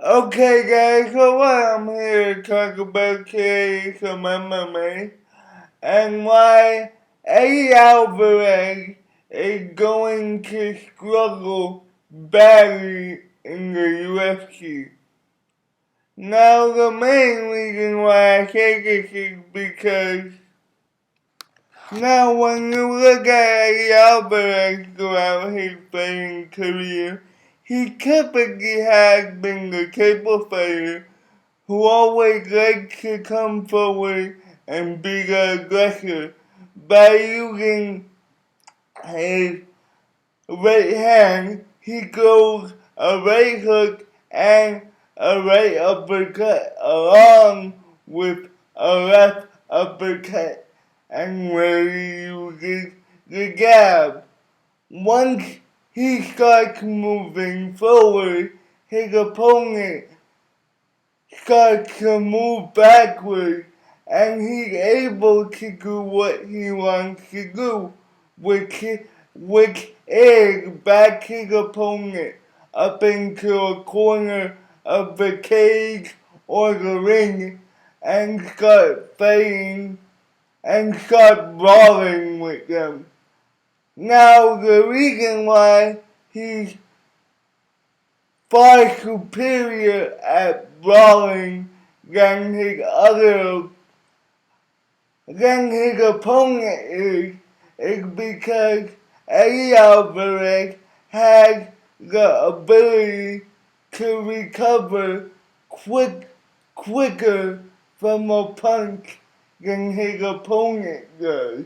Okay, guys, so what I'm here to talk about today is some MMA and why Eddie Alvarez is going to struggle badly in the UFC. Now, the main reason why I say this is because now when you look at Eddie Alvarez throughout his fighting career, he typically has been the type of fighter who always likes to come forward and be the aggressor by using his right hand. He throws a right hook and a right uppercut along with a left uppercut, and where he uses the jab. Once he starts moving forward, his opponent starts to move backward, and he's able to do what he wants to do, which is back his opponent up into a corner of the cage or the ring and start fighting and start brawling with them. Now, the reason why he's far superior at brawling than his opponent is because Eddie Alvarez has the ability to recover quicker from a punch than his opponent does.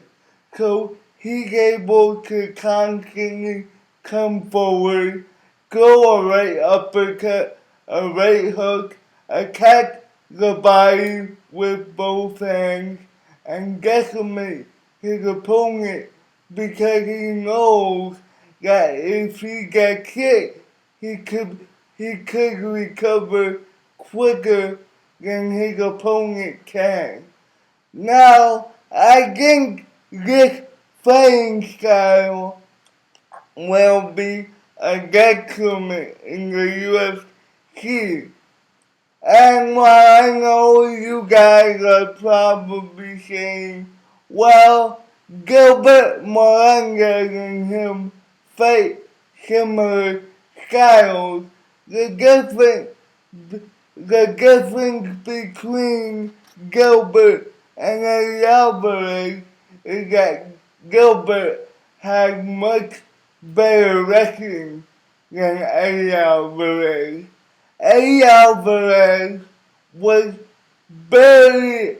So he's able to constantly come forward, go a right uppercut, a right hook, attack the body with both hands, and decimate his opponent because he knows that if he gets hit, he could recover quicker than his opponent can. Now, I think this fighting style will be a detriment in the UFC. And while I know you guys are probably saying, well, Gilbert Melendez and him fight similar styles, the difference between Gilbert and Eddie Alvarez is that Gilbert has much better wrestling than Eddie Alvarez. Eddie Alvarez was barely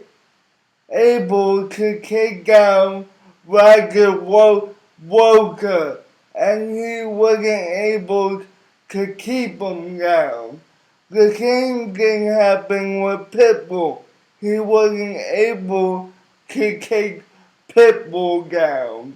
able to take down Roger Walker, and he wasn't able to keep him down. The same thing happened with Pitbull. He wasn't able to take Pitbull down.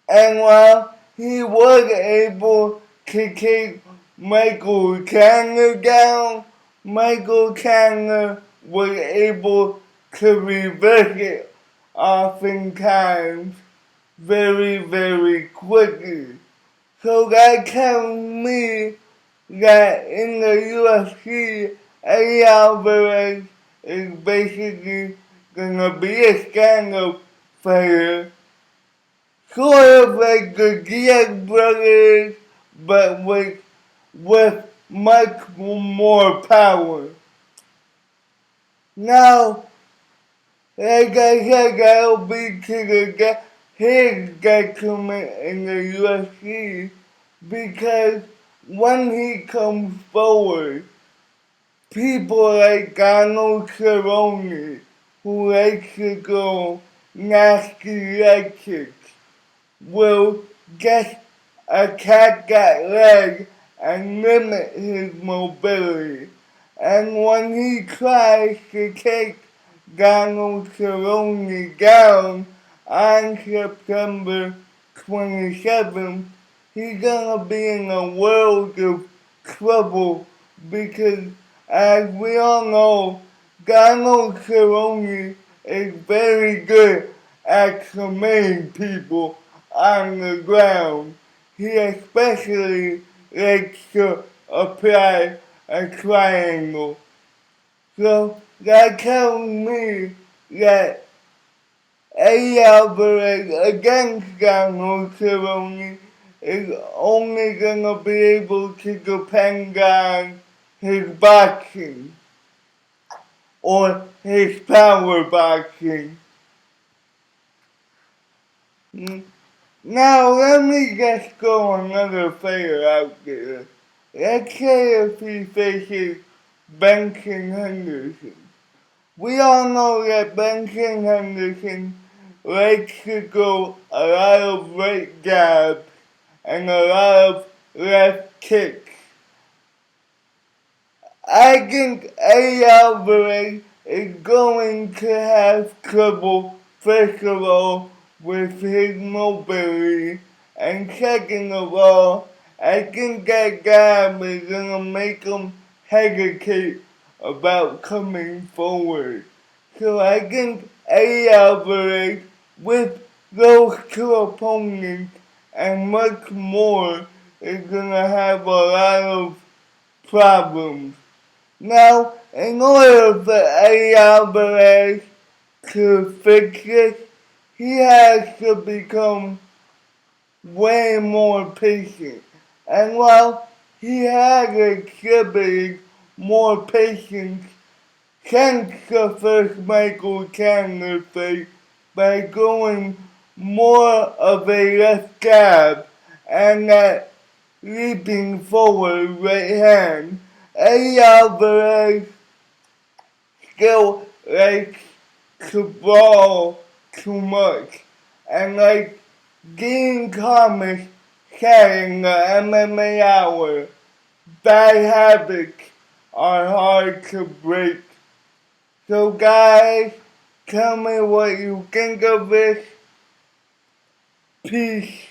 And while he was able to take Michael Chandler down, Michael Chandler was able to reverse it oftentimes very, very quickly. So that tells me that in the UFC, Eddie Alvarez is basically gonna be a stand-up fighter, sort of like the Diaz brothers, but with much more power. Now, like I said, that'll be to his detriment in the UFC because when he comes forward, people like Donald Cerrone, who likes to go nasty leg kicks, will just attack that leg and limit his mobility. And when he tries to take Donald Cerrone down on September 27th, he's gonna be in a world of trouble because, as we all know, Donald Cerrone is very good at submitting people on the ground. He especially likes to apply a triangle. So that tells me that Eddie Alvarez against Donald Cerrone is only gonna be able to depend on his boxing or his power boxing. Now let me just throw another player out there. Let's say if he faces Benson Henderson. We all know that Benson Henderson likes to go a lot of right jabs and a lot of left kicks. I think Eddie Alvarez is going to have trouble, first of all, with his mobility, and second of all, I think that jab is going to make him hesitate about coming forward. So I think Eddie Alvarez, with those two opponents and much more, is going to have a lot of problems. Now, in order for Eddie Alvarez to fix this, he has to become way more patient. And while he has exhibited more patience since the first Michael Chandler fight by going more of a left jab and that leaping forward right hand, Eddie Alvarez still likes to brawl too much. And like Dean Thomas said in the MMA Hour, bad habits are hard to break. So guys, tell me what you think of this. Peace.